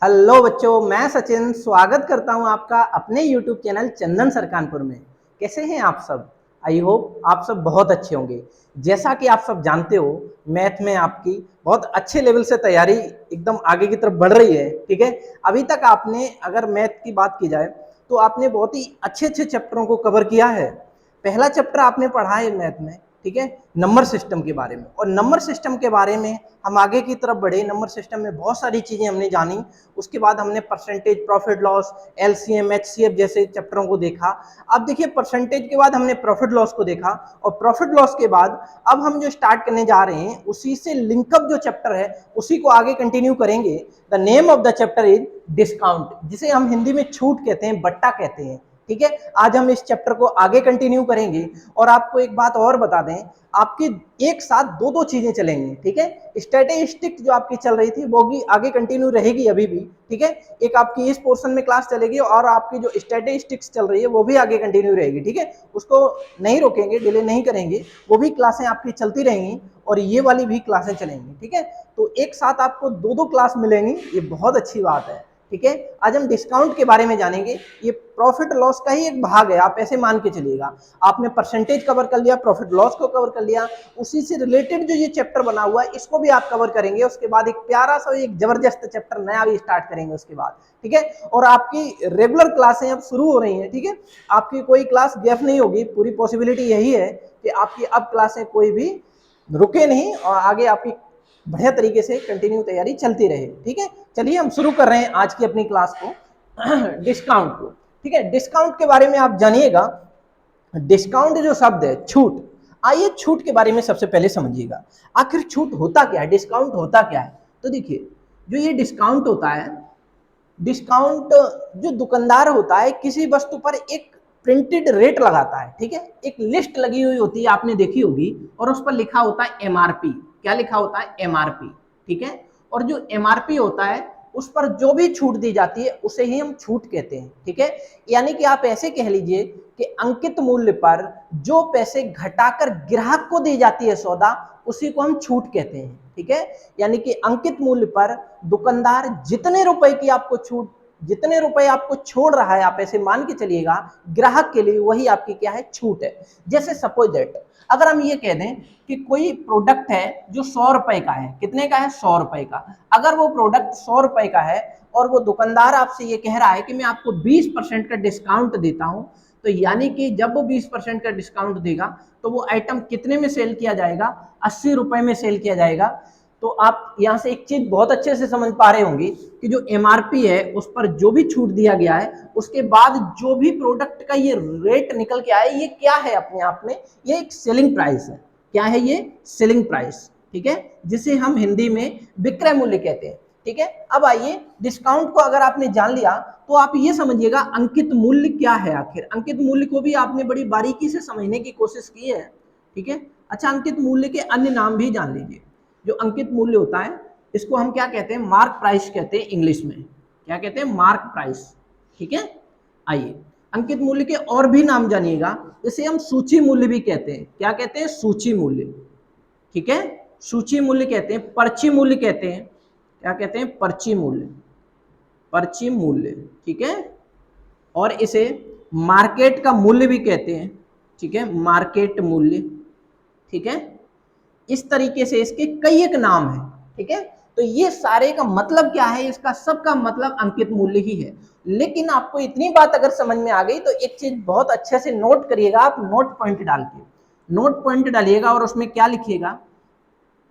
Hello बच्चों, मैं सचिन स्वागत करता हूं आपका अपने YouTube चैनल चंदन सर कानपुर में। कैसे हैं आप सब? आई होप आप सब बहुत अच्छे होंगे। जैसा कि आप सब जानते हो, मैथ में आपकी बहुत अच्छे लेवल से तैयारी एकदम आगे की तरफ बढ़ रही है। ठीक है, अभी तक आपने अगर मैथ की बात की जाए तो आपने बहुत ही अच्छे अच्छे चैप्टरों को कवर किया है। पहला चैप्टर आपने पढ़ा है मैथ में, ठीक है, नंबर सिस्टम के बारे में। और नंबर सिस्टम के बारे में हम आगे की तरफ बढ़े। नंबर सिस्टम में बहुत सारी चीजें हमने जानी। उसके बाद हमने percentage, profit loss, LCM, HCF जैसे चैप्टरों को देखा। अब देखिए, परसेंटेज के बाद हमने प्रॉफिट लॉस को देखा, और प्रॉफिट लॉस के बाद अब हम जो स्टार्ट करने जा रहे हैं उसी से लिंकअप जो चैप्टर है उसी को आगे कंटिन्यू करेंगे। The name of the chapter is discount, जिसे हम हिंदी में छूट कहते हैं, बट्टा कहते हैं। ठीक है, आज हम इस चैप्टर को आगे कंटिन्यू करेंगे। और आपको एक बात और बता दें, आपकी एक साथ दो दो चीजें चलेंगी। ठीक है, स्टैटिस्टिक्स जो आपकी चल रही थी वो भी आगे कंटिन्यू रहेगी अभी भी। ठीक है, एक आपकी इस पोर्शन में क्लास चलेगी और आपकी जो स्टैटिस्टिक्स चल रही है वो भी आगे कंटिन्यू रहेगी। ठीक है, उसको नहीं रोकेंगे, डिले नहीं करेंगे, वो भी क्लासें आपकी चलती रहेंगी और ये वाली भी क्लासें चलेंगी। ठीक है, तो एक साथ आपको दो दो क्लास मिलेंगी, ये बहुत अच्छी बात है। ठीक है, आज हम डिस्काउंट के बारे में जानेंगे। ये प्रॉफिट लॉस का ही एक भाग है, आप ऐसे मान के चलिएगा। आपने परसेंटेज कवर कर लिया, प्रॉफिट लॉस को कवर कर लिया, उसी से रिलेटेड जो ये चैप्टर बना हुआ है इसको भी आप कवर करेंगे। उसके बाद एक प्यारा सा एक जबरदस्त चैप्टर नया भी स्टार्ट करेंगे उसके बाद। ठीक है, और आपकी रेगुलर क्लासें अब शुरू हो रही हैं। ठीक है, आपकी कोई क्लास गैप नहीं होगी, पूरी पॉसिबिलिटी यही है कि आपकी अब क्लासें कोई भी रुके नहीं और आगे आपकी बढ़िया तरीके से कंटिन्यू तैयारी चलती रहे। ठीक है, चलिए हम शुरू कर रहे हैं आज की अपनी क्लास को, डिस्काउंट को। ठीक है, डिस्काउंट के बारे में आप जानिएगा। डिस्काउंट जो शब्द है, छूट। आइए छूट के बारे में सबसे पहले समझिएगा, आखिर छूट होता क्या है, डिस्काउंट होता क्या है। तो देखिए, जो ये डिस्काउंट होता है, डिस्काउंट जो दुकानदार होता है किसी वस्तु पर एक प्रिंटेड रेट लगाता है। ठीक है, एक लिस्ट लगी हुई होती है, आपने देखी होगी, और उस पर लिखा होता है एमआरपी। क्या लिखा होता है? एमआरपी। ठीक है, और जो एमआरपी होता है उस पर जो भी छूट दी जाती है उसे ही हम छूट कहते हैं। ठीक है, यानी कि आप ऐसे कह लीजिए कि अंकित मूल्य पर जो पैसे घटाकर ग्राहक को दी जाती है सौदा, उसी को हम छूट कहते हैं। ठीक है, यानी कि अंकित मूल्य पर दुकानदार जितने रुपए की आपको छूट, जितने रुपए आपको छोड़ रहा है, आप ऐसे मान के चलिएगा, ग्राहक के लिए वही आपकी क्या है? छूट है। जैसे सपोज दैट अगर हम ये कह दें कि कोई प्रोडक्ट है जो 100 रुपए का है, कितने का है? 100 रुपए का। अगर वो प्रोडक्ट 100 रुपए का है और वो दुकानदार आपसे ये कह रहा है कि मैं आपको 20% का डिस्काउंट देता हूं, तो यानी कि जब वो 20% का डिस्काउंट देगा तो वो आइटम कितने में सेल किया जाएगा? 80 रुपए में सेल किया जाएगा। तो आप यहां से एक चीज बहुत अच्छे से समझ पा रहे होंगे कि जो एमआरपी है उस पर जो भी छूट दिया गया है, उसके बाद जो भी प्रोडक्ट का ये रेट निकल के आए, ये क्या है? अपने आप में ये एक सेलिंग प्राइस है। क्या है ये? Selling price. ठीक है, जिसे हम हिंदी में विक्रय मूल्य कहते हैं। ठीक है, अब आइए, डिस्काउंट को अगर आपने जान लिया तो आप ये समझिएगा अंकित मूल्य क्या है। आखिर अंकित मूल्य को भी आपने बड़ी बारीकी से समझने की कोशिश की है। ठीक है, अच्छा, अंकित मूल्य के अन्य नाम भी जान लीजिए। जो अंकित मूल्य होता है इसको हम क्या कहते हैं? मार्क प्राइस कहते हैं इंग्लिश में। क्या कहते हैं? Mark price. ठीक है, आइए अंकित मूल्य के और भी नाम जानिएगा। इसे हम सूची मूल्य भी कहते हैं। क्या कहते हैं? सूची मूल्य। ठीक है, सूची मूल्य कहते हैं, पर्ची मूल्य कहते हैं। क्या कहते हैं? पर्ची मूल्य, पर्ची मूल्य। ठीक है, और इसे मार्केट का मूल्य भी कहते हैं। ठीक है, मार्केट मूल्य। ठीक है, इस तरीके से इसके कई एक नाम है। ठीक है, तो ये सारे का मतलब क्या है? इसका सबका मतलब अंकित मूल्य ही है। लेकिन आपको इतनी बात अगर समझ में आ गई तो एक चीज बहुत अच्छे से नोट करिएगा, आप नोट पॉइंट डाल के, नोट पॉइंट डालिएगा और उसमें क्या लिखिएगा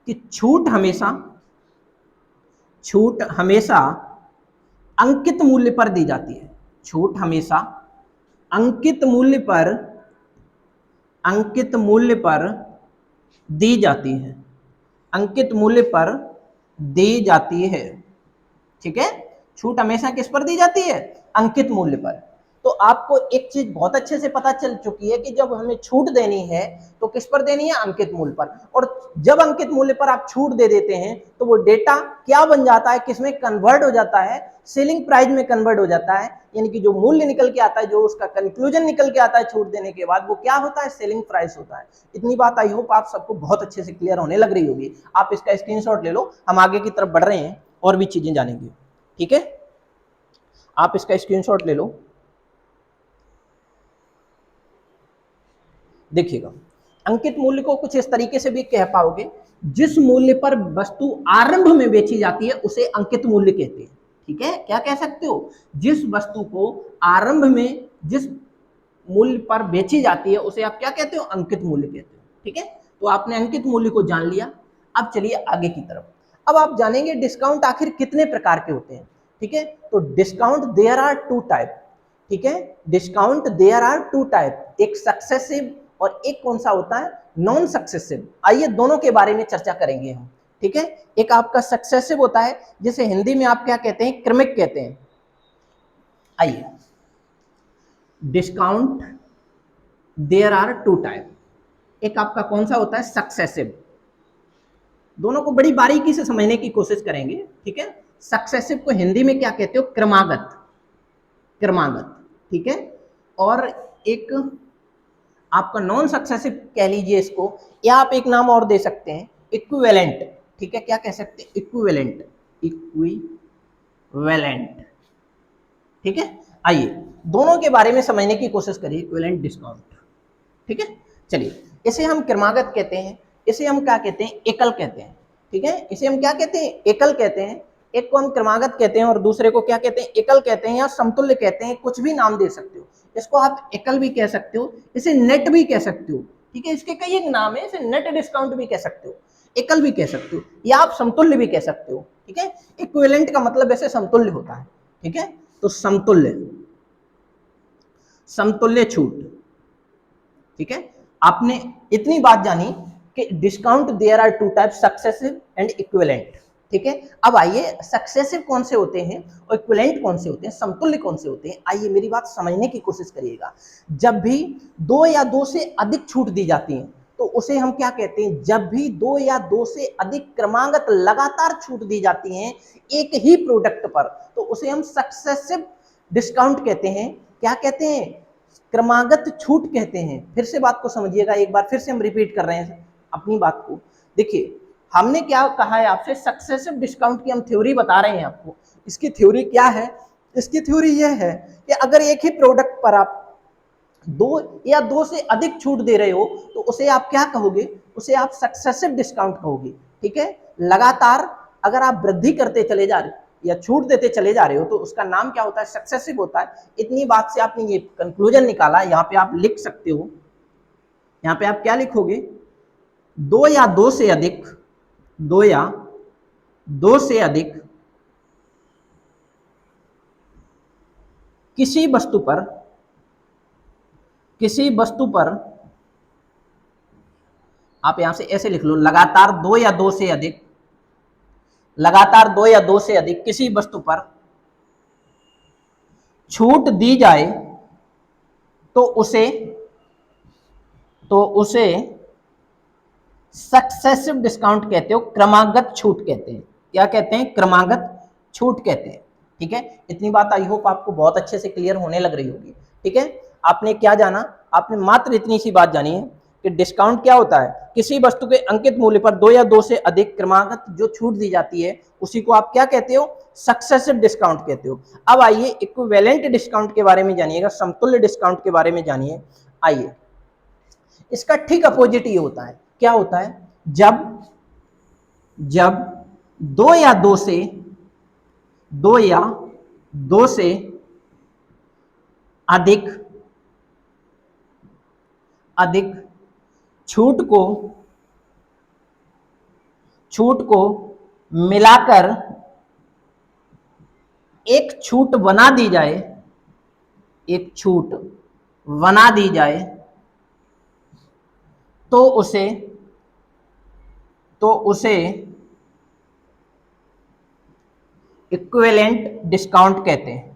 कि छूट हमेशा, छूट हमेशा अंकित मूल्य पर दी जाती है। छूट हमेशा अंकित मूल्य पर, अंकित मूल्य पर दी जाती है, अंकित मूल्य पर दी जाती है। ठीक है, छूट हमेशा किस पर दी जाती है? अंकित मूल्य पर। तो आपको एक चीज बहुत अच्छे से पता चल चुकी है कि जब हमें छूट देनी है तो किस पर देनी है? अंकित मूल्य पर। और जब अंकित मूल्य पर आप छूट दे देते हैं तो वो डेटा क्या बन जाता है? किसमें कन्वर्ट हो जाता है? सेलिंग प्राइस में कन्वर्ट हो जाता है। यानी कि जो मूल्य निकल के आता है, जो उसका कंक्लूजन निकल के आता है छूट देने के बाद, वो क्या होता है? सेलिंग प्राइस होता है। इतनी बात आई होप आप सबको बहुत अच्छे से क्लियर होने लग रही होगी। आप इसका स्क्रीनशॉट ले लो, हम आगे की तरफ बढ़ रहे हैं और भी चीजें जानेंगे। ठीक है, आप इसका स्क्रीनशॉट ले लो। देखिएगा, अंकित मूल्य को कुछ इस तरीके से भी कह पाओगे, जिस मूल्य पर वस्तु आरंभ में बेची जाती है उसे अंकित मूल्य कहते हैं। ठीक है, क्या कह सकते हो, जिस वस्तु को आरंभ में जिस मूल्य पर बेची जाती है उसे आप क्या कहते हो, अंकित मूल्य कहते हो। ठीक है, तो आपने अंकित मूल्य को जान लिया। अब चलिए आगे की तरफ। अब आप जानेंगे डिस्काउंट आखिर कितने प्रकार के होते हैं। ठीक है, तो discount there are two type. ठीक है, discount there are two type, एक सक्सेसिव और एक कौन सा होता है, नॉन सक्सेसिव। आइए दोनों के बारे में चर्चा करेंगे हम। ठीक है, एक आपका सक्सेसिव होता है जिसे हिंदी में आप क्या कहते हैं, क्रमिक कहते हैं। आइए, discount there are two type, एक आपका कौन सा होता है, सक्सेसिव। दोनों को बड़ी बारीकी से समझने की कोशिश करेंगे। ठीक है, सक्सेसिव को हिंदी में क्या कहते हो, क्रमागत, क्रमागत। ठीक है, और एक आपका नॉन सक्सेसिव कह लीजिए इसको, या आप एक नाम और दे सकते हैं, इक्विवेलेंट। ठीक है, क्या कह सकते हैं, इक्विवेलेंट, इक्विवेलेंट। ठीक है, आइए दोनों के बारे में समझने की कोशिश करिए, इक्विवेलेंट डिस्काउंट। ठीक है, चलिए, इसे हम क्रमागत कहते हैं, इसे हम क्या कहते हैं, एकल कहते हैं। ठीक है, इसे हम क्या कहते हैं, एकल कहते हैं। एक को हम क्रमागत कहते हैं और दूसरे को क्या कहते हैं, एकल कहते हैं या समतुल्य कहते हैं, कुछ भी नाम दे सकते हो। इसको आप एकल भी कह सकते हो, इसे नेट भी कह सकते हो। ठीक है, इसके कई एक नाम है, इसे नेट डिस्काउंट भी कह सकते हो, एकल भी कह सकते हो, या आप समतुल्य भी कह सकते हो। ठीक है, इक्विवेलेंट का मतलब ऐसे समतुल्य होता है। ठीक है, तो समतुल्य, समतुल्य छूट। ठीक है, आपने इतनी बात जानी कि discount there are two type, successive and equivalent. ठीक है, अब आइए सक्सेसिव कौन से होते हैं और इक्विवेलेंट कौन से होते हैं, समतुल्य कौन से होते हैं। आइए मेरी बात समझने की कोशिश करिएगा। जब भी दो या दो से अधिक छूट दी जाती है तो उसे हम क्या कहते हैं, जब भी दो या दो से अधिक क्रमागत लगातार छूट दी जाती हैं एक ही प्रोडक्ट पर, तो उसे हम सक्सेसिव डिस्काउंट कहते हैं। क्या कहते हैं, क्रमागत छूट कहते हैं। फिर से बात को समझिएगा, एक बार फिर से हम रिपीट कर रहे हैं अपनी बात को। देखिए, हमने क्या कहा है आपसे, सक्सेसिव डिस्काउंट की हम थ्योरी बता रहे हैं आपको। इसकी थ्योरी क्या है, इसकी थ्योरी यह है कि अगर एक ही प्रोडक्ट पर आप दो या दो से अधिक छूट दे रहे हो तो उसे आप क्या कहोगे, उसे आप सक्सेसिव डिस्काउंट कहोगे। ठीक है, लगातार अगर आप वृद्धि करते चले जा रहे हो या छूट देते चले जा रहे हो तो उसका नाम क्या होता है, सक्सेसिव होता है। इतनी बात से आपने ये कंक्लूजन निकाला, यहाँ पे आप लिख सकते हो, यहाँ पे आप क्या लिखोगे, दो या दो से अधिक, दो या दो से अधिक किसी वस्तु पर, किसी वस्तु पर, आप यहां से ऐसे लिख लो, लगातार दो या दो से अधिक, लगातार दो या दो से अधिक किसी वस्तु पर छूट दी जाए तो उसे, तो उसे सक्सेसिव डिस्काउंट कहते हो, क्रमागत छूट कहते हैं। क्या कहते हैं, क्रमागत छूट कहते हैं। ठीक है, इतनी बात आई होप आपको बहुत अच्छे से क्लियर होने लग रही होगी। ठीक है, आपने क्या जाना, आपने मात्र इतनी सी बात जानी है कि डिस्काउंट क्या होता है, किसी वस्तु के अंकित मूल्य पर दो या दो से अधिक क्रमागत जो छूट दी जाती है उसी को आप क्या कहते हो, सक्सेसिव डिस्काउंट कहते हो। अब आइए इक्विवेलेंट डिस्काउंट के बारे में जानिएगा, समतुल्य डिस्काउंट के बारे में जानिए। आइए, इसका ठीक अपोजिट ये होता है, क्या होता है, जब जब दो या दो से, दो या दो से अधिक अधिक छूट को मिलाकर एक छूट बना दी जाए, एक छूट बना दी जाए तो उसे, तो उसे इक्विवेलेंट डिस्काउंट कहते हैं।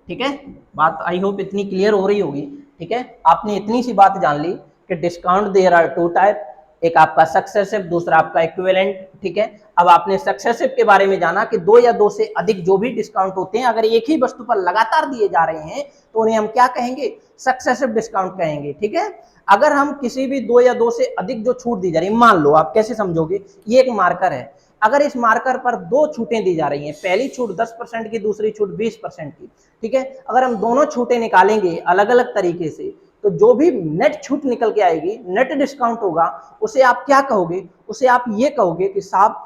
ठीक है, बात आई होप इतनी क्लियर हो रही होगी। ठीक है, आपने इतनी सी बात जान ली कि discount there are two type, एक आपका सक्सेसिव, दूसरा आपका इक्विवेलेंट। ठीक है, अब आपने सक्सेसिव के बारे में जाना कि दो या दो से अधिक जो भी डिस्काउंट होते हैं अगर एक ही वस्तु पर लगातार दिए जा रहे हैं तो उन्हें हम क्या कहेंगे, सक्सेसिव डिस्काउंट कहेंगे। ठीक है, अगर हम किसी भी दो या दो से अधिक जो छूट दी जा रही है, मान लो, आप कैसे समझोगे, ये एक मार्कर है, अगर इस मार्कर पर दो छूटें दी जा रही हैं, पहली छूट 10% की, दूसरी छूट 20% की, ठीक है, अगर हम दोनों छूटें निकालेंगे अलग अलग तरीके से, तो जो भी नेट छूट निकल के आएगी, नेट डिस्काउंट होगा, उसे आप क्या कहोगे? उसे आप ये कहोगे कि साहब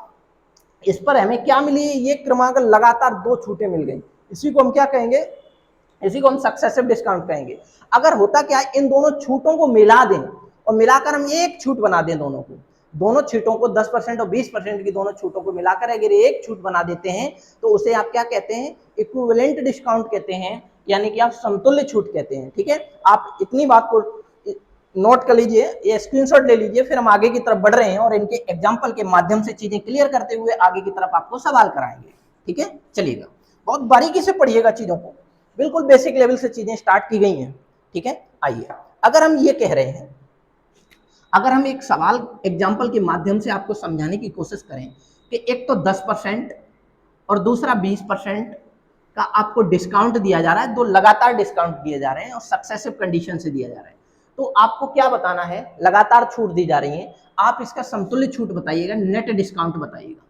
इस पर हमें क्या मिली, ये क्रमांक लगातार दो छूटें मिल गई, इसी को हम क्या कहेंगे? इसी को हम सक्सेसिव डिस्काउंट कहेंगे। अगर होता क्या, इन दोनों छूटों को मिला दें और मिलाकर हम एक छूट बना दें, दोनों छूटों को 10% और 20% की दोनों छूटों को मिलाकर अगर एक छूट बना देते हैं, तो उसे आप क्या कहते हैं? इक्विवेलेंट डिस्काउंट कहते हैं, यानी कि आप समतुल्य छूट कहते हैं। ठीक है, आप इतनी बात को नोट कर लीजिए, ये स्क्रीनशॉट ले लीजिए, फिर हम आगे की तरफ बढ़ रहे हैं और इनके एग्जाम्पल के माध्यम से चीजें क्लियर करते हुए आगे की तरफ आपको सवाल कराएंगे। ठीक है, चलिएगा, बहुत बारीकी से पढ़िएगा चीजों को, बिल्कुल बेसिक लेवल से चीजें स्टार्ट की गई हैं। ठीक है, आइए, अगर हम ये कह रहे हैं, अगर हम एक सवाल एग्जाम्पल के माध्यम से आपको समझाने की कोशिश करें कि एक तो 10% और दूसरा 20% का आपको डिस्काउंट दिया जा रहा है, दो लगातार डिस्काउंट दिए जा रहे हैं और सक्सेसिव कंडीशन से दिया जा रहा है, तो आपको क्या बताना है? लगातार छूट दी जा रही है, आप इसका समतुल्य छूट बताइएगा, नेट डिस्काउंट बताइएगा,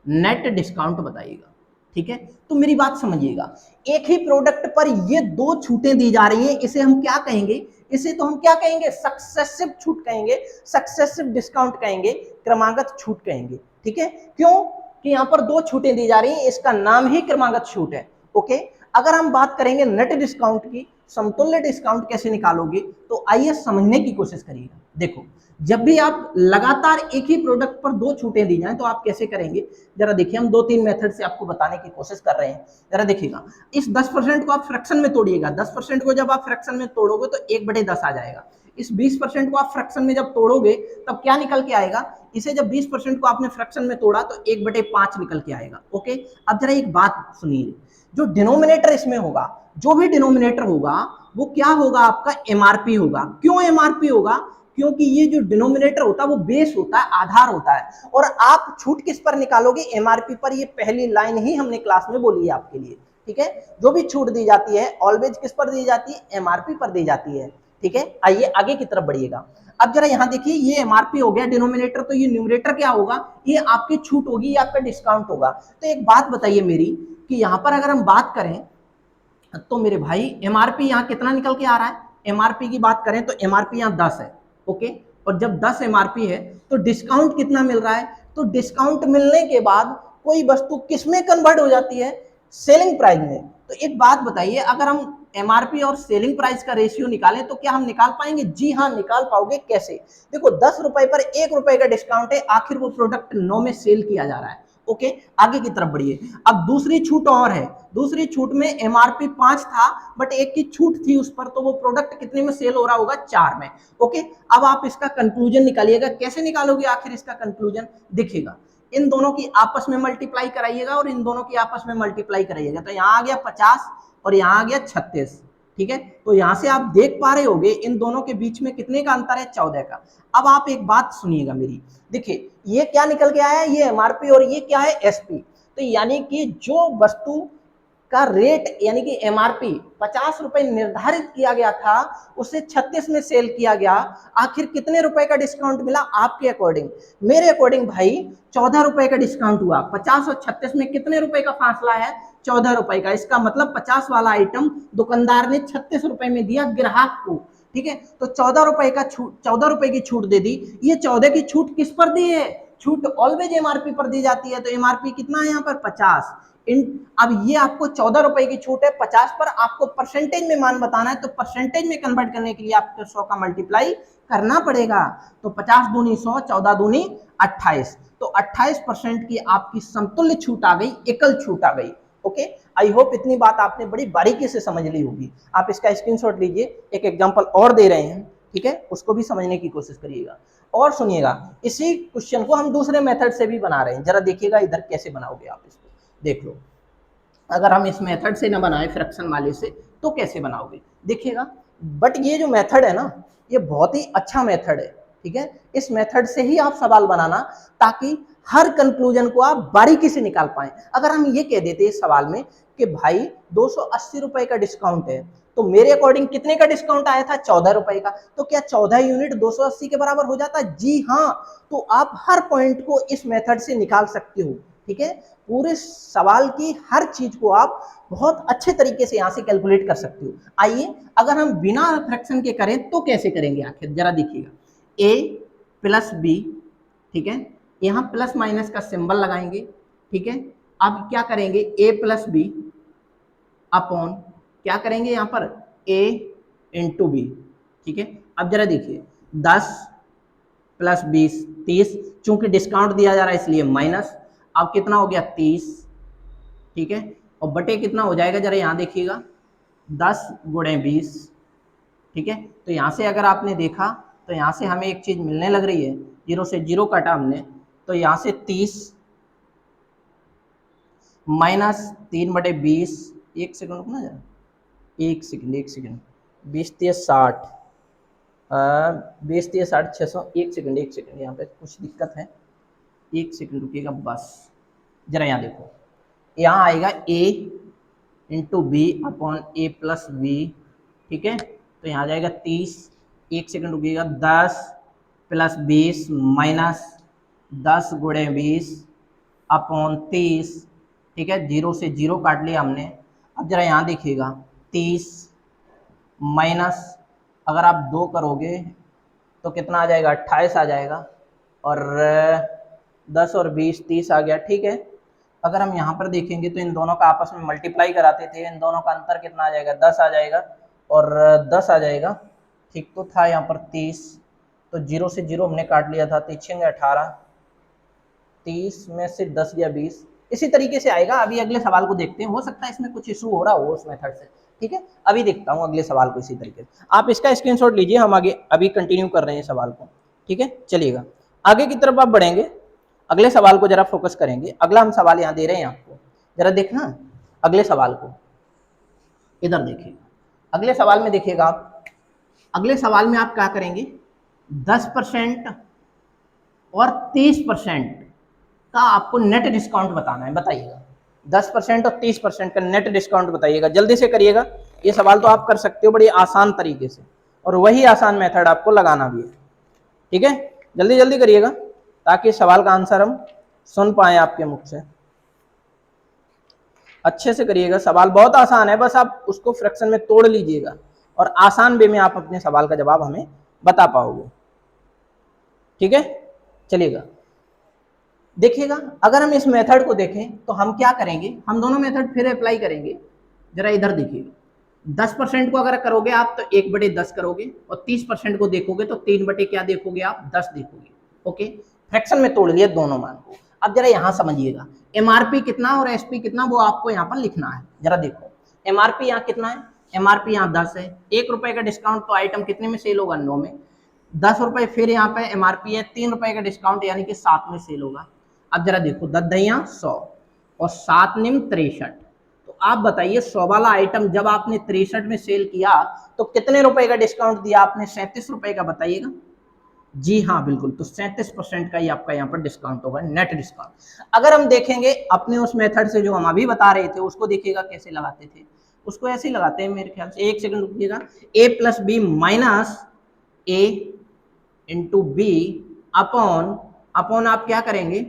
नेट डिस्काउंट बताइएगा। ठीक है, तो मेरी बात समझिएगा, एक ही प्रोडक्ट पर ये दो छूटें दी जा रही हैं, इसे हम क्या कहेंगे? इसे तो हम क्या कहेंगे? सक्सेसिव छूट कहेंगे, सक्सेसिव डिस्काउंट कहेंगे, क्रमागत छूट कहेंगे। ठीक है, क्यों? कि यहां पर दो छूटें दी जा रही हैं, इसका नाम ही क्रमागत छूट है। ओके, अगर हम बात करेंगे नेट डिस्काउंट की, समतुल्य डिस्काउंट कैसे निकालोगे, तो आइए समझने की कोशिश करिएगा। देखो, जब भी आप लगातार एक ही प्रोडक्ट पर दो छूटें दी जाएं, तो आप कैसे करेंगे? जरा देखिए, हम 2-3 मेथड से आपको बताने की कोशिश कर रहे हैं। जरा देखिएगा, इस 10% को आप फ्रैक्शन में तोड़िएगा, 10% को जब आप फ्रैक्शन में तोड़ोगे तो 1/10 आ जाएगा। इस 20% को आप फ्रैक्शन में जब तोड़ोगे तब क्या निकल के आएगा? इसे जब 20% को आपने फ्रैक्शन में तोड़ा तो 1/5 निकल के आएगा। ओके, अब जरा एक बात सुनिए, जो डिनोमिनेटर इसमें होगा, जो भी डिनोमिनेटर होगा, वो क्या होगा? आपका एमआरपी होगा। क्यों एमआरपी होगा? क्योंकि ये जो डिनोमिनेटर होता है वो बेस होता है, आधार होता है, और आप छूट किस पर निकालोगे? एमआरपी पर। ये पहली लाइन ही हमने क्लास में बोली है आपके लिए। ठीक है, जो भी छूट दी जाती है ऑलवेज किस पर दी जाती है? एमआरपी पर दी जाती है। ठीक है, आइए आगे की तरफ बढ़िएगा। अब जरा यहां देखिए, ये एमआरपी हो गया डिनोमिनेटर, तो ये न्यूमरेटर क्या होगा? ये आपकी छूट होगी, ये आपका डिस्काउंट होगा। तो एक बात बताइए मेरी, कि यहां पर अगर हम बात करें तो मेरे भाई एमआरपी यहां कितना निकल के आ रहा है? एमआरपी की बात करें तो एमआरपी यहां 10 है। ओके, और जब 10 एमआरपी है तो डिस्काउंट कितना मिल रहा है? तो डिस्काउंट मिलने के बाद कोई वस्तु किस में कन्वर्ट हो जाती है? सेलिंग प्राइस में। तो एक बात बताइए, अगर हम एमआरपी और सेलिंग प्राइस का रेशियो निकालें तो क्या हम निकाल पाएंगे? जी हाँ, निकाल पाओगे। कैसे? देखो, 10 रुपए पर 1 रुपए का डिस्काउंट है, आखिर वो प्रोडक्ट 9 में सेल किया जा रहा है। ओके, आगे की तरफ बढ़िए। अब दूसरी छूट और है, दूसरी छूट में एमआरपी 5 था बट एक की छूट थी उस पर, तो वो प्रोडक्ट कितने में सेल हो रहा होगा? 4 में। ओके, अब आप इसका कंक्लूजन निकालिएगा। कैसे निकालोगे आखिर इसका कंक्लूजन? देखिएगा, इन दोनों की आपस में मल्टीप्लाई कराइएगा और इन दोनों की आपस में मल्टीप्लाई कराइएगा, तो यहां आ गया 50 और यहां आ गया 36। ठीक है, तो यहां से आप देख पा रहे होगे इन दोनों के बीच में कितने का अंतर है? 14 का। अब आप एक बात सुनिएगा मेरी, देखिए ये क्या निकल के आया है? ये एमआरपी और ये क्या है? एसपी। तो यानी कि जो वस्तु का रेट यानी कि एमआरपी 50 रुपए निर्धारित किया गया था, उसे 36 में सेल किया गया। आखिर कितने रुपए का डिस्काउंट मिला आपके अकॉर्डिंग? मेरे अकॉर्डिंग भाई 14 रुपए का डिस्काउंट हुआ। 50 और 36 में कितने रुपए का फासला है? 14 रुपए का। इसका मतलब 50 वाला आइटम दुकानदार ने 36 रुपए में दिया ग्राहक को। ठीक है, तो 14 रुपए का छूट, 14 रुपए की छूट दे दी। ये 14 की छूट किस पर दी है? छूट ऑलवेज एमआरपी पर दी जाती है, तो एमआरपी कितना है यहाँ पर? 50। अब ये आपको 14 रुपए की छूट है, 50 पर आपको परसेंटेज में मान बताना है, तो परसेंटेज में कन्वर्ट करने के लिए आपको 100 का मल्टीप्लाई करना पड़ेगा। तो 50 दूनी 100, 14 दूनी 28, तो 28% की आपकी समतुल्य छूट आ गई, एकल छूट आ गई। ओके, आई होप इतनी बात आपने बड़ी बारीकी से समझ ली होगी। आप इसका स्क्रीनशॉट लीजिए, एक एग्जांपल और दे रहे हैं, ठीक है, उसको भी समझने की कोशिश करिएगा और सुनिएगा। इसी क्वेश्चन को हम दूसरे मेथड से भी बना रहे हैं, जरा देखिएगा इधर कैसे बनाओगे आप इसको, देख लो। अगर हम इस मेथड से ना बनाए फ्रैक्शन वाले से, तो कैसे बनाओगे? देखिएगा, बट ये जो मेथड है ना, ये बहुत ही अच्छा मेथड है। ठीक है, इस मेथड से ही आप सवाल बनाना, ताकि हर कंक्लूजन को आप बारीकी से निकाल पाए। अगर हम ये कह देते इस सवाल में कि भाई 280 रुपए का डिस्काउंट है, तो मेरे अकॉर्डिंग कितने का डिस्काउंट आया था? 14 रुपए का। तो क्या 14 यूनिट 280 के बराबर हो जाता? जी हाँ। तो आप हर पॉइंट को इस मेथड से निकाल सकते हो। ठीक है, पूरे सवाल की हर चीज को आप बहुत अच्छे तरीके से यहां से कैलकुलेट कर सकते हो। आइए, अगर हम बिना फ्रैक्शन के करें तो कैसे करेंगे आखिर, जरा देखिएगा। a प्लस बी, ठीक है, यहां प्लस माइनस का सिंबल लगाएंगे। ठीक है, अब क्या करेंगे, a प्लस बी अपॉन क्या करेंगे यहां पर, a इंटू बी। ठीक है, अब जरा देखिए 10 प्लस 20 30, चूंकि डिस्काउंट दिया जा रहा है इसलिए माइनस। अब कितना हो गया 30। ठीक है, और बटे कितना हो जाएगा, जरा यहां देखिएगा 10 गुणे 20। ठीक है, तो यहां से अगर आपने देखा तो यहां से हमें एक चीज मिलने लग रही है, 0 से 0 काटा हमने, तो यहां से 30 माइनस 3/20। एक सेकंड रुकना जरा, एक सेकंड 20 3 60, 20 3 60 600। एक सेकंड यहाँ पे कुछ दिक्कत है, एक सेकंड रुकिएगा बस। जरा यहाँ देखो, यहाँ आएगा a into B upon A plus B. ठीक है, तो यहाँ आ जाएगा 30। एक सेकंड रुकिएगा, 10 प्लस 20 माइनस 10 गुणे 20 अपॉन 30। ठीक है, 0 से 0 काट लिया हमने। अब जरा यहाँ देखिएगा 30 माइनस, अगर आप 2 करोगे तो कितना आ जाएगा, 28 आ जाएगा, और 10 और 20 30 आ गया। ठीक है, अगर हम यहाँ पर देखेंगे तो इन दोनों का आपस में मल्टीप्लाई कराते थे, इन दोनों का अंतर कितना आ जाएगा, 10 आ जाएगा और 10 आ जाएगा। ठीक तो था यहाँ पर 30, तो 0 से 0 हमने काट लिया था, 3 18, 30 में से 10 या 20, इसी तरीके से आएगा। अभी अगले सवाल को देखते हैं, हो सकता है इसमें कुछ इशू हो रहा हो उस मेथड से। ठीक है, अभी देखता हूँ अगले सवाल को इसी तरीके से। आप इसका स्क्रीनशॉट लीजिए, हम आगे अभी कंटिन्यू कर रहे हैं सवाल को। ठीक है, चलिएगा आगे की तरफ आप बढ़ेंगे, अगले सवाल को जरा फोकस करेंगे। अगला हम सवाल यहाँ दे रहे हैं आपको, जरा देखना अगले सवाल को, इधर देखिएगा। अगले सवाल में देखिएगा आप, अगले सवाल में आप क्या करेंगे, 10% और 30% का आपको नेट डिस्काउंट बताना है। बताइएगा 10% और 30% का नेट डिस्काउंट बताइएगा, जल्दी से करिएगा। ये सवाल तो आप कर सकते हो बड़ी आसान तरीके से, और वही आसान मेथड आपको लगाना भी है। ठीक है, जल्दी जल्दी करिएगा ताकि सवाल का आंसर हम सुन पाए आपके मुख से। अच्छे से करिएगा, सवाल बहुत आसान है, बस आप उसको फ्रैक्शन में तोड़ लीजिएगा और आसान वे में आप अपने सवाल का जवाब हमें बता पाओगे। ठीक है, चलिएगा देखिएगा। अगर हम इस मेथड को देखें तो हम क्या करेंगे, हम दोनों मेथड फिर अप्लाई करेंगे। जरा इधर देखिएगा, 10% को अगर करोगे आप तो 1/10 करोगे, और 30% को देखोगे तो 3 क्या देखोगे आप, 10 देखोगे। ओके, फ्रैक्शन में तोड़ लिए दोनों मान को। अब जरा यहां समझिएगा, एमआरपी कितना और एसपी कितना वो आपको यहाँ पर लिखना है। जरा देखो एमआरपी यहाँ कितना है, एमआरपी यहाँ 10 है, 1 रुपए का डिस्काउंट, तो आइटम कितने में सेल होगा, 9 में। 10 रुपए फिर यहाँ पे एमआरपी है, 3 रुपए का डिस्काउंट यानी कि 7 में सेल होगा। अब जरा देखो 10 दहिया 100 और 7 निम 63, तो आप बताइए 100 वाला आइटम जब आपने 63 में सेल किया तो कितने रुपए का डिस्काउंट दिया आपने, 37 रुपए का। बताइएगा। जी हाँ बिल्कुल, तो 37% का ही आपका यहाँ पर डिस्काउंट होगा, नेट डिस्काउंट। अगर हम देखेंगे अपने उस मेथड से जो हम अभी बता रहे थे, उसको देखिएगा कैसे लगाते थे, उसको ऐसे ही लगाते हैं मेरे ख्याल से। एक सेकंड रुकिएगा, a plus B minus A into B upon, upon आप क्या करेंगे,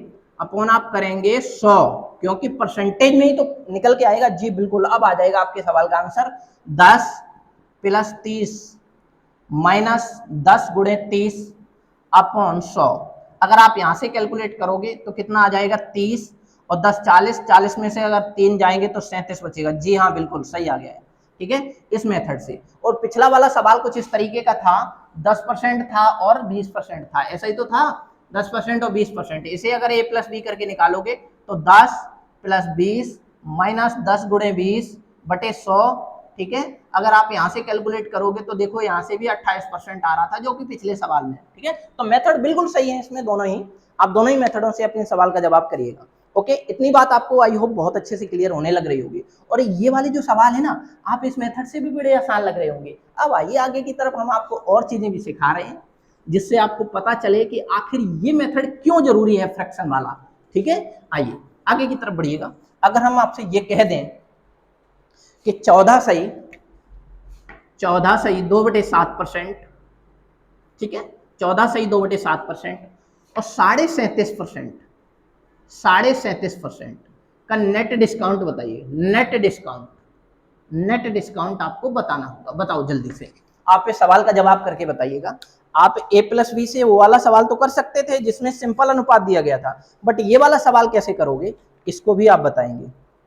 अपॉन आप करेंगे 100, क्योंकि परसेंटेज में ही तो निकल के आएगा। जी बिल्कुल, अब आ जाएगा आपके सवाल का आंसर, 10 प्लस 30 माइनस 10 गुणे 30 अपॉन 100। अगर आप यहां से कैलकुलेट करोगे तो कितना आ जाएगा, 30 और 10 40, 40 में से अगर 3 जाएंगे तो 37 बचेगा। जी हाँ बिल्कुल सही आ गया है। ठीक है, इस मेथड से। और पिछला वाला सवाल कुछ इस तरीके का था, 10% था और 20% था, ऐसा ही तो था, 10% और 20%। इसे अगर a प्लस बी करके निकालोगे तो 10 प्लस 20 माइनस 10 गुणे 20 बटे 100। ठीक है, अगर आप यहां से कैलकुलेट करोगे तो देखो यहां से भी 28% आ रहा था, जो कि पिछले सवाल में। ठीक है, तो मेथड बिल्कुल सही है इसमें, दोनों ही, आप दोनों ही मेथडों से अपने सवाल का जवाब करिएगा। ओके, इतनी बात आपको आई होप बहुत अच्छे से क्लियर होने लग रही होगी। और ये वाले जो सवाल है ना, आप इस मेथड से भी बड़े आसान लग रहे होंगे। अब आइए आगे की तरफ, हम आपको और चीजें भी सिखा रहे हैं। जिससे आपको पता चले कि आखिर ये मेथड क्यों जरूरी है फ्रैक्शन वाला। ठीक है, आइए आगे की तरफ बढ़िएगा। अगर हम आपसे ये कह दें कि 14 सही 2/7%, ठीक है, 14 सही 2/7% और 37.5% का नेट डिस्काउंट बताइए। नेट डिस्काउंट आपको बताना होगा। बताओ जल्दी से, आप इस सवाल का जवाब करके बताइएगा। आप a+b से वो वाला सवाल तो कर सकते थे जिसमें सिंपल अनुपात दिया गया था, बट ये वाला सवाल कैसे करोगे इसको भी आप बताएंगे।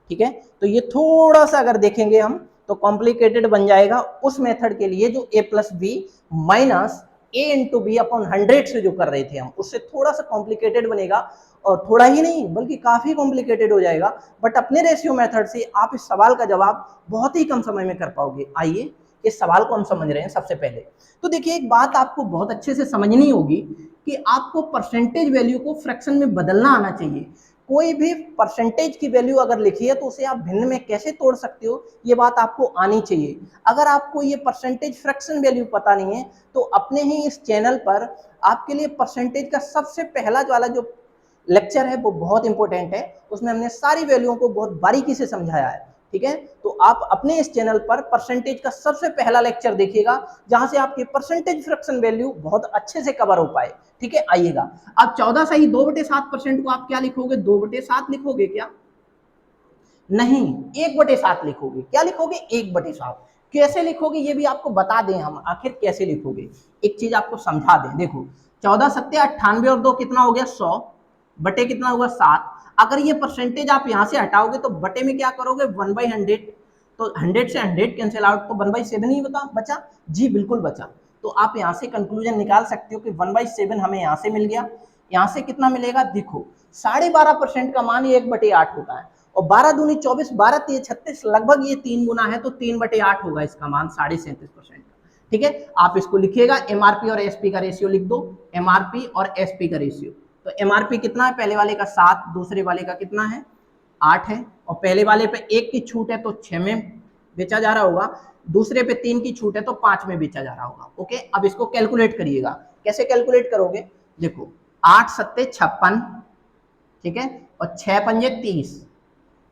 ठीक है, तो ये थोड़ा सा अगर देखेंगे हम तो कॉम्प्लिकेटेड बन जाएगा उस मेथड के लिए जो a+b माइनस a/b/100 से जो कर रहे थे हम, उससे थोड़ा सा कॉम्प्लिकेटेड बनेगा। और थोड़ा ही नहीं बल्कि काफी कॉम्प्लिकेटेड हो जाएगा, बट अपने रेशियो मेथड से आप इस सवाल का जवाब बहुत ही कम समय में कर पाओगे। आइए इस सवाल को हम समझ रहे हैं। सबसे पहले तो देखिए, एक बात आपको बहुत अच्छे से समझनी होगी कि आपको परसेंटेज वैल्यू को फ्रैक्शन में बदलना आना चाहिए। कोई भी परसेंटेज की वैल्यू अगर लिखी है तो उसे आप भिन्न में कैसे तोड़ सकते हो, ये बात आपको आनी चाहिए। अगर आपको ये परसेंटेज फ्रैक्शन वैल्यू पता नहीं है तो अपने ही इस चैनल पर आपके लिए परसेंटेज का सबसे पहला वाला जो लेक्चर है वो बहुत इंपॉर्टेंट है। उसमें हमने सारी वैल्यूओं को बहुत बारीकी से समझाया है। ठीक है, तो आप अपने इस चैनल पर परसेंटेज का सबसे पहला लेक्चर देखिएगा, जहां से आपकी परसेंटेज फ्रैक्शन वैल्यू बहुत अच्छे से कवर हो पाए। ठीक है, आइएगा। अब 14 सही 2/7% को आप क्या लिखोगे? 2/7 लिखोगे क्या? नहीं, 1/7 लिखोगे। क्या लिखोगे? 1/7। कैसे लिखोगे ये भी आपको बता दें हम, आखिर कैसे लिखोगे एक चीज आपको समझा दें। देखो, 14×7 = 98 और 2 कितना हो गया? 100 बटे कितना हुआ? 7। अगर ये परसेंटेज आप यहां से हटाओगे तो बटे में क्या करोगे? 1/100। तो 100 से 100 कैंसिल आउट, तो 1/7 ही बचा। जी बिल्कुल बचा। तो आप यहां से कंक्लूजन निकाल सकते हो कि 1/7 हमें यहां से मिल गया। यहां से कितना मिलेगा? देखो, 12.5% का मान ये 1/8 होता है, और 12 दूनी 24, 12 तिये 36, लगभग ये 3 गुना है, तो 3/8 होगा इसका मान 37.5%। ठीक है, आप इसको लिखिएगा, एमआरपी और एसपी का रेशियो लिख दो। एमआरपी और एसपी का रेशियो, तो एमआरपी कितना है? पहले वाले का 7, दूसरे वाले का कितना है? 8 है, और पहले वाले पे 1 की छूट है तो 6 में बेचा जा रहा होगा, दूसरे पे 3 की छूट है तो 5 में बेचा जा रहा होगा। ओके, अब इसको कैलकुलेट करिएगा। कैसे कैलकुलेट करोगे? देखो, 8 सत्ते 56, ठीक है, और 6 पंजे 30।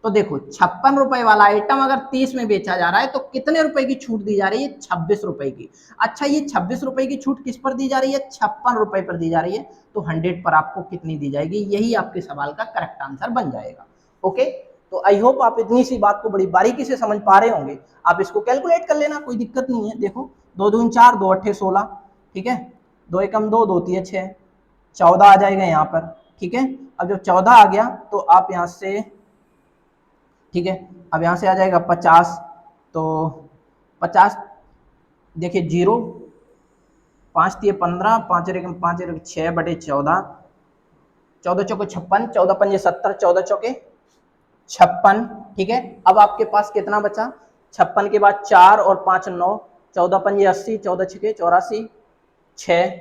तो देखो, 56 रुपए वाला आइटम अगर 30 में बेचा जा रहा है तो कितने रुपए की छूट दी जा रही है? 26 रुपए की। अच्छा, ये 26 रुपए की छूट किस पर दी जा रही है? 56 रुपए पर दी जा रही है। तो 100 पर आपको कितनी दी जाएगी? यही आपके सवाल का करेक्ट आंसर बन जाएगा। ओके, तो आई होप आप इतनी सी बात को बड़ी बारीकी से समझ पा रहे होंगे। आप इसको कैलकुलेट कर लेना, कोई दिक्कत नहीं है। देखो, 2 दूनी 4, 2 अट्ठे 16, ठीक है, 2 एकम 2, 2 तिये 6, 14 आ जाएगा यहाँ पर। ठीक है, अब जब 14 आ गया तो आप यहाँ से, ठीक है, अब यहाँ से आ जाएगा 50, तो 50 देखिए 0, 5 तिये 15, 5 एकम 5 6/14, 14 चौके 56, 14 पंजे 70, 14 चौके 56। ठीक है, अब आपके पास कितना बचा? 56 के बाद 4 और 5 9, 14 पंजे 80, 14 छके 84, 6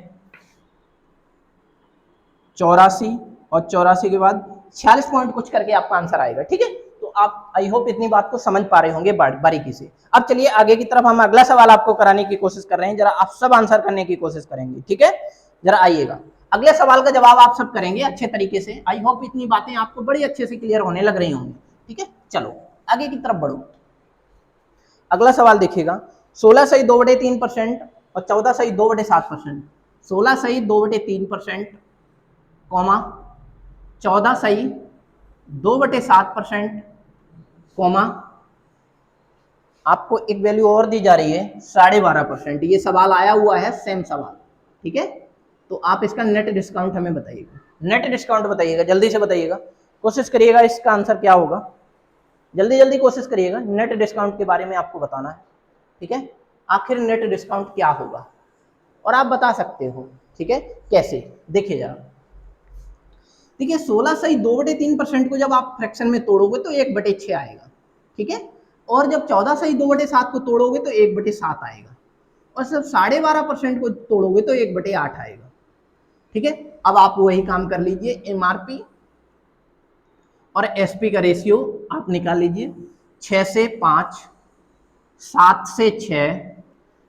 84, और 84 के बाद 46 पॉइंट कुछ करके आपका आंसर आएगा। ठीक है, तो आप आई होप इतनी बात को समझ पा रहे होंगे बारीकी से। अब चलिए आगे की तरफ, हम अगला सवाल आपको कराने की कोशिश कर रहे हैं, जरा आप सब आंसर करने की कोशिश करेंगे। ठीक है, जरा आइएगा, अगले सवाल का जवाब आप सब करेंगे अच्छे तरीके से। आई होप इतनी बातें आपको बड़ी अच्छे से क्लियर होने लग रही होंगी। ठीक है, चलो आगे की तरफ बढ़ो। अगला सवाल देखिएगा, 16 सही 2/3% और 14 सही 2/7%। 16 सही 2/3%, कॉमा 14 सही 2/7%, कॉमा आपको एक वैल्यू और दी जा रही है 12.5%। ये सवाल आया हुआ है, सेम सवाल। ठीक है, तो आप इसका नेट डिस्काउंट हमें बताइएगा। नेट डिस्काउंट बताइएगा, जल्दी से बताइएगा, कोशिश करिएगा इसका आंसर क्या होगा। जल्दी जल्दी कोशिश करिएगा, नेट डिस्काउंट के बारे में आपको बताना है। ठीक है, आखिर नेट डिस्काउंट क्या होगा, और आप बता सकते हो। ठीक है, कैसे? देखिए जरा, देखिए 16 सही 2/3% को जब आप फ्रैक्शन में तोड़ोगे तो 1/6 आएगा। ठीक है, और जब 14 सही 2/7 को तोड़ोगे तो 1/7 आएगा, और जब 12.5% को तोड़ोगे तो 1/8 आएगा। ठीक है, अब आप वही काम कर लीजिए, एमआरपी और एसपी का रेशियो आप निकाल लीजिए। 6 से 5, 7 से 6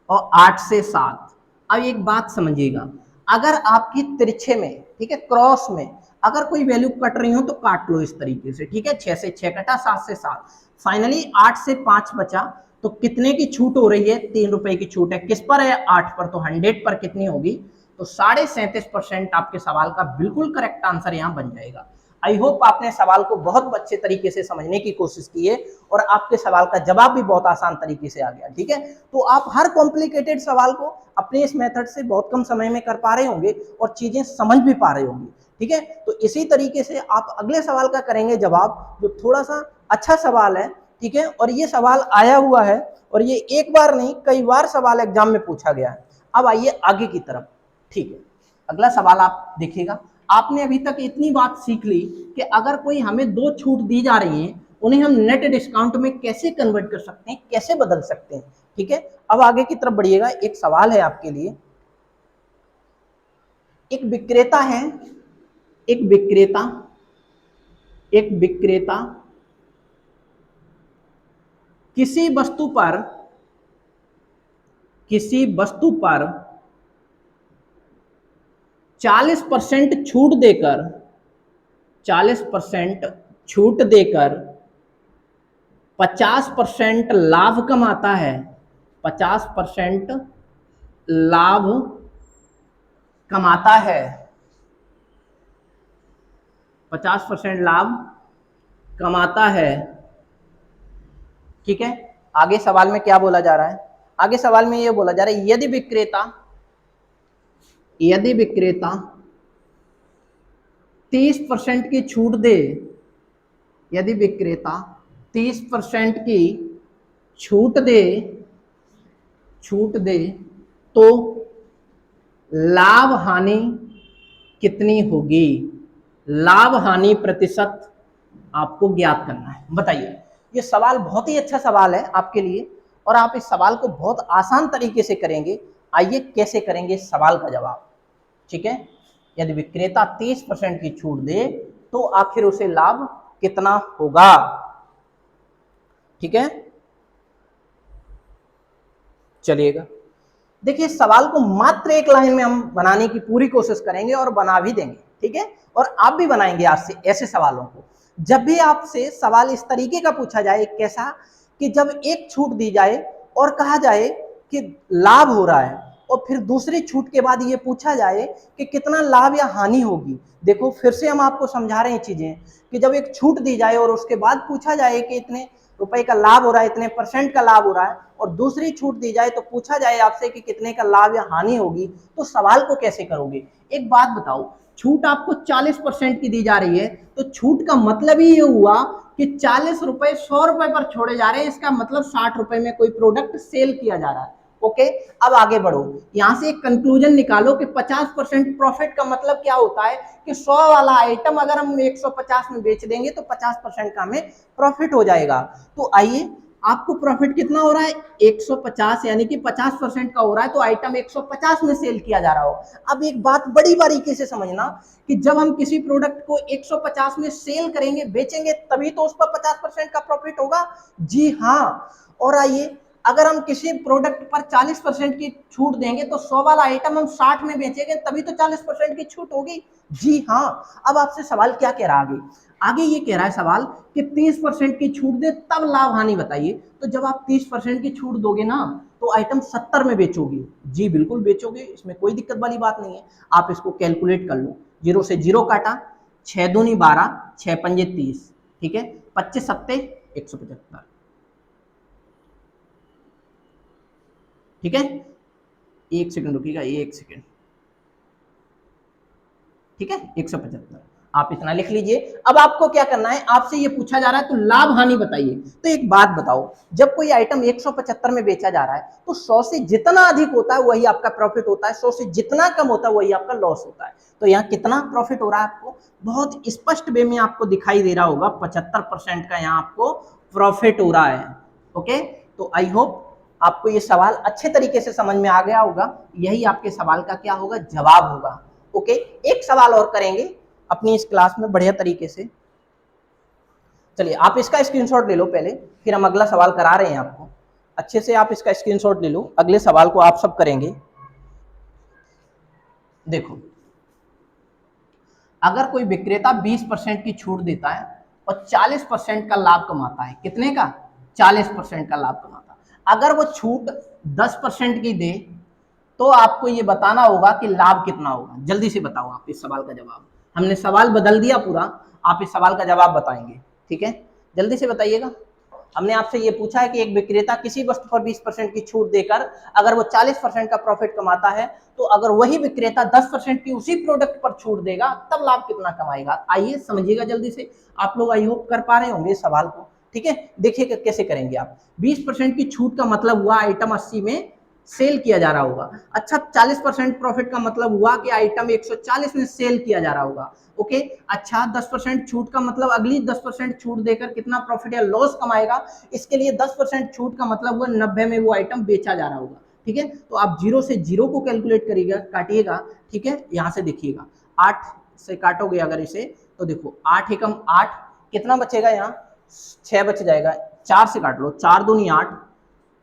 और 8 से 7। अब एक बात समझिएगा, अगर आपकी तिरछे में, ठीक है, क्रॉस में अगर कोई वैल्यू कट रही हो तो काट लो इस तरीके से, ठीक है। 6 से 6 कटा, 7 से 7, फाइनली 8 से 5 बचा। तो कितने की छूट हो रही है? 3 रुपए की छूट है। किस पर है? 8 पर। तो 100 पर कितनी होगी? तो 37.5% आपके सवाल का बिल्कुल करेक्ट आंसर यहां बन जाएगा। आई होप आपने सवाल को बहुत अच्छे तरीके से समझने की कोशिश की है और आपके सवाल का जवाब भी बहुत आसान तरीके से आ गया, ठीक है। तो आप हर कॉम्प्लिकेटेड सवाल को अपने इस मेथड से बहुत कम समय में कर पा रहे होंगे और चीजें समझ भी पा रहे होंगे, ठीक है। तो इसी तरीके से आप अगले सवाल का करेंगे जवाब, जो थोड़ा सा अच्छा सवाल है, ठीक है। और ये सवाल आया हुआ है और ये एक बार नहीं कई बार सवाल एग्जाम में पूछा गया है। अब आइए आगे की तरफ, ठीक है। अगला सवाल आप देखिएगा। आपने अभी तक इतनी बात सीख ली कि अगर कोई हमें 2 छूट दी जा रही है, उन्हें हम नेट डिस्काउंट में कैसे कन्वर्ट कर सकते हैं, कैसे बदल सकते हैं, ठीक है। अब आगे की तरफ बढ़िएगा। एक सवाल है आपके लिए। एक विक्रेता है, एक विक्रेता एक विक्रेता किसी वस्तु पर 40% छूट देकर 40% छूट देकर 50% लाभ कमाता है। 50% लाभ कमाता है। 50% लाभ कमाता है, ठीक है। आगे सवाल में क्या बोला जा रहा है? आगे सवाल में यह बोला जा रहा है, यदि विक्रेता 30% की छूट दे, यदि विक्रेता 30% की छूट दे तो लाभ हानि कितनी होगी? लाभ हानि प्रतिशत आपको ज्ञात करना है। बताइए। ये सवाल बहुत ही अच्छा सवाल है आपके लिए और आप इस सवाल को बहुत आसान तरीके से करेंगे। आइए कैसे करेंगे इस सवाल का जवाब, ठीक है। यदि विक्रेता 30% की छूट दे तो आखिर उसे लाभ कितना होगा, ठीक है। चलिएगा, देखिए सवाल को मात्र एक लाइन में हम बनाने की पूरी कोशिश करेंगे और बना भी देंगे, ठीक है। और आप भी बनाएंगे आज से ऐसे सवालों को। जब भी आपसे सवाल इस तरीके का पूछा जाए, कैसा कि जब एक छूट दी जाए और कहा जाए कि लाभ हो रहा है और फिर दूसरी छूट के बाद ये पूछा जाए कि कितना लाभ या हानि होगी। देखो फिर से हम आपको समझा रहे हैं चीजें कि जब एक छूट दी जाए और उसके बाद पूछा जाए कि इतने रुपए का लाभ हो रहा है, इतने % का लाभ हो रहा है, और दूसरी छूट दी जाए तो पूछा जाए आपसे कि कितने का लाभ या हानि होगी, तो सवाल को कैसे करोगे? एक बात बताओ, छूट आपको 40% की दी जा रही है तो छूट का मतलब ही ये हुआ कि 40 रुपए 100 रुपए पर छोड़े जा रहे हैं। इसका मतलब 60 रुपए में कोई प्रोडक्ट सेल किया जा रहा है। ओके, अब आगे बढ़ो। यहां से एक कंक्लूजन निकालो कि 50% प्रॉफिट का मतलब क्या होता है कि 100 वाला आइटम अगर हम 150 में बेच देंगे तो 50% का हमें प्रॉफिट हो जाएगा। तो आइए, आपको प्रॉफिट कितना हो रहा है? 150, यानी कि 50% का हो रहा है तो आइटम 150 में सेल किया जा रहा हो। अब एक बात बड़ी बारीकी से समझना कि जब हम किसी प्रोडक्ट को 150 में सेल करेंगे, बेचेंगे, तभी तो उस पर 50% का प्रॉफिट होगा। जी हाँ। और आइए, अगर हम किसी प्रोडक्ट पर 40% की छूट देंगे तो 100 वाला आइटम हम 60 में बेचेंगे, तभी तो 40% की छूट होगी। जी हाँ। अब आपसे सवाल क्या कह रहा है? आगे ये कह रहा है सवाल कि 30% की छूट दे तब लाभ हानि बताइए। तो जब आप 30% की छूट दोगे ना तो आइटम 70 में बेचोगे। जी बिल्कुल बेचोगे, इसमें कोई दिक्कत वाली बात नहीं है। आप इसको कैलकुलेट कर लो। 0 से 0 काटा, 6 दूनी 12, 6 पंजे 30, ठीक है। 25 सत्ते 175, ठीक है। एक सेकंड रुकिएगा, एक सेकंड, ठीक है। 175 आप इतना लिख लीजिए। अब आपको क्या करना है, आपसे ये पूछा जा रहा है तो लाभ हानि बताइए। तो एक बात बताओ, जब कोई आइटम 175 में बेचा जा रहा है तो 100 से जितना अधिक होता है वही आपका प्रॉफिट होता है, 100 से जितना कम होता है वही आपका लॉस होता है। तो यहाँ कितना प्रॉफिट हो रहा है आपको बहुत स्पष्ट वे में आपको दिखाई दे रहा होगा। 75% का यहाँ आपको प्रॉफिट हो रहा है। ओके, तो आई होप आपको ये सवाल अच्छे तरीके से समझ में आ गया होगा। यही आपके सवाल का क्या होगा, जवाब होगा। ओके, एक सवाल और करेंगे अपनी इस क्लास में बढ़िया तरीके से। चलिए, आप इसका स्क्रीनशॉट ले लो पहले, फिर हम अगला सवाल करा रहे हैं आपको। अच्छे से आप इसका स्क्रीनशॉट ले लो, अगले सवाल को आप सब करेंगे। देखो, अगर कोई विक्रेता 20% की छूट देता है और 40% का लाभ कमाता है, कितने का? 40% का लाभ कमाता है। अगर वो छूट 10% की दे तो आपको ये बताना होगा कि लाभ कितना होगा। जल्दी से बताओ आप इस सवाल का जवाब। हमने सवाल बदल दिया पूरा, आप इस सवाल का जवाब बताएंगे, ठीक है? जल्दी से बताइएगा। हमने आपसे ये पूछा है कि एक विक्रेता किसी वस्तु पर 20% की छूट देकर अगर वो 40% का प्रॉफिट कमाता है, तो अगर वही विक्रेता 10% की उसी प्रोडक्ट पर छूट देगा तब लाभ कितना कमाएगा। आइए समझिएगा जल्दी से। आप लोग आई होप कर पा रहे होंगे इस सवाल को, ठीक है? देखिए कैसे करेंगे आप। 20% की छूट का मतलब हुआ आइटम 80 में सेल किया जा रहा होगा। अच्छा, 40% प्रॉफिट का मतलब हुआ कि आइटम 140 में सेल किया जा रहा होगा। ओके, अच्छा 10% छूट का मतलब अगली 10% छूट देकर कितना प्रॉफिट या लॉस कमाएगा। इसके लिए 10% छूट का मतलब हुआ 90 में वो आइटम बेचा जा रहा होगा, ठीक है? तो आप 0 से 0 को कैलकुलेट करिएगा, काटिएगा, ठीक है? यहां से देखिएगा 8 से काटोगे अगर इसे, तो देखो 8 एकम 8, कितना बचेगा यहाँ? 6 बच जाएगा। 4 से काट लो, 4 दूनी 8,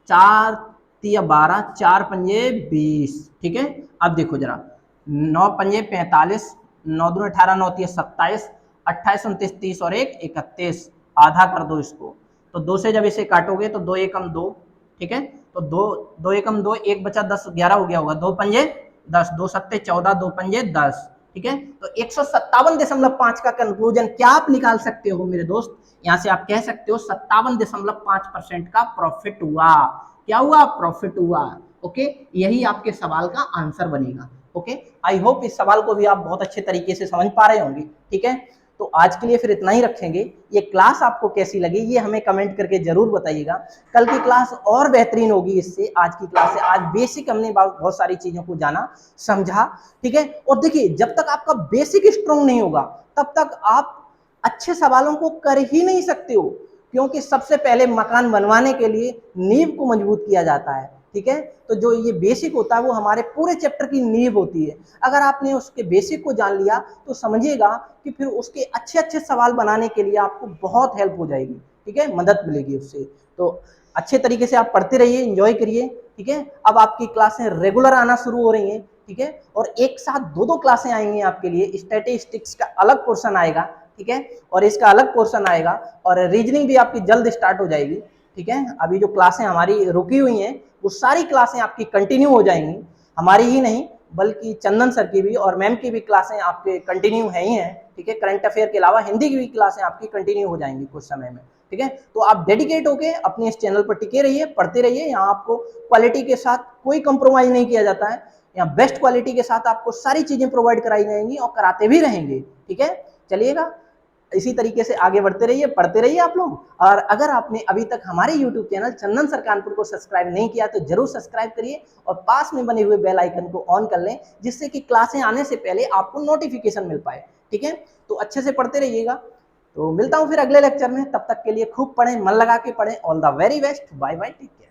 4 तिया 12, 4 पंजे 20, ठीक है? अब देखो जरा, 9 पंजे 45, 9 दूनी 18, 9 तिया 27, 28 29 30 और 1 31, आधा कर दो इसको। तो 2 से जब इसे काटोगे तो 2 एकम 2, ठीक है? तो 2 एकम 2, 1 बचा 10, 11 हो गया होगा। 2 पंजे 10, 2 सत्ते 14, 2 पंजे 10, ठीक है? तो 157.5 का कंक्लूजन क्या आप निकाल सकते हो मेरे दोस्त? यहां से आप कह सकते हो 57.5% का प्रॉफिट हुआ। क्या हुआ? प्रॉफिट हुआ। ओके, यही आपके सवाल का आंसर बनेगा। ओके, आई होप इस सवाल को भी आप बहुत अच्छे तरीके से समझ पा रहे होंगे, ठीक है? तो आज के लिए फिर इतना ही रखेंगे। ये क्लास आपको कैसी लगी ये हमें कमेंट करके जरूर बताइएगा। कल की क्लास और बेहतरीन होगी इससे, आज की क्लास से। आज बेसिक हमने बहुत सारी चीजों को जाना, समझा, ठीक है? और देखिए, जब तक आपका बेसिक स्ट्रांग नहीं होगा तब तक आप अच्छे सवालों को कर ही नहीं सकते हो, क्योंकि सबसे पहले मकान बनवाने के लिए नींव को मजबूत किया जाता है, ठीक है? तो जो ये बेसिक होता है वो हमारे पूरे चैप्टर की नींव होती है। अगर आपने उसके बेसिक को जान लिया तो समझिएगा कि फिर उसके अच्छे अच्छे सवाल बनाने के लिए आपको बहुत हेल्प हो जाएगी, ठीक है? मदद मिलेगी उससे। तो अच्छे तरीके से आप पढ़ते रहिए, एंजॉय करिए, ठीक है? अब आपकी क्लासें रेगुलर आना शुरू हो रही हैं, ठीक है? और एक साथ दो क्लासें आएंगी आपके लिए। स्टैटिस्टिक्स का अलग पोर्शन आएगा, ठीक है? और इसका अलग पोर्शन आएगा, और रीजनिंग भी आपकी जल्द स्टार्ट हो जाएगी, ठीक है? अभी जो क्लासें हमारी रुकी हुई हैं वो सारी क्लासें आपकी कंटिन्यू हो जाएंगी, हमारी ही नहीं बल्कि चंदन सर की भी और मैम की भी क्लासें आपके कंटिन्यू है ही हैं, ठीक है? करंट अफेयर के अलावा हिंदी की भी क्लासें आपकी कंटिन्यू हो जाएंगी कुछ समय में, ठीक है? तो आप डेडिकेट होके अपने इस चैनल पर टिके रहिए, पढ़ते रहिए। यहाँ आपको क्वालिटी के साथ कोई कंप्रोमाइज नहीं किया जाता है। यहाँ बेस्ट क्वालिटी के साथ आपको सारी चीजें प्रोवाइड कराई जाएंगी और कराते भी रहेंगे, ठीक है? चलिएगा, इसी तरीके से आगे बढ़ते रहिए, पढ़ते रहिए आप लोग। और अगर आपने अभी तक हमारे YouTube चैनल चंदन सर कानपुर को सब्सक्राइब नहीं किया तो जरूर सब्सक्राइब करिए और पास में बने हुए बेल आइकन को ऑन कर लें, जिससे कि क्लासें आने से पहले आपको नोटिफिकेशन मिल पाए, ठीक है? तो अच्छे से पढ़ते रहिएगा। तो मिलता हूं फिर अगले लेक्चर में, तब तक के लिए खूब पढ़ें, मन लगा के पढ़ें। All the very best, bye bye, take care.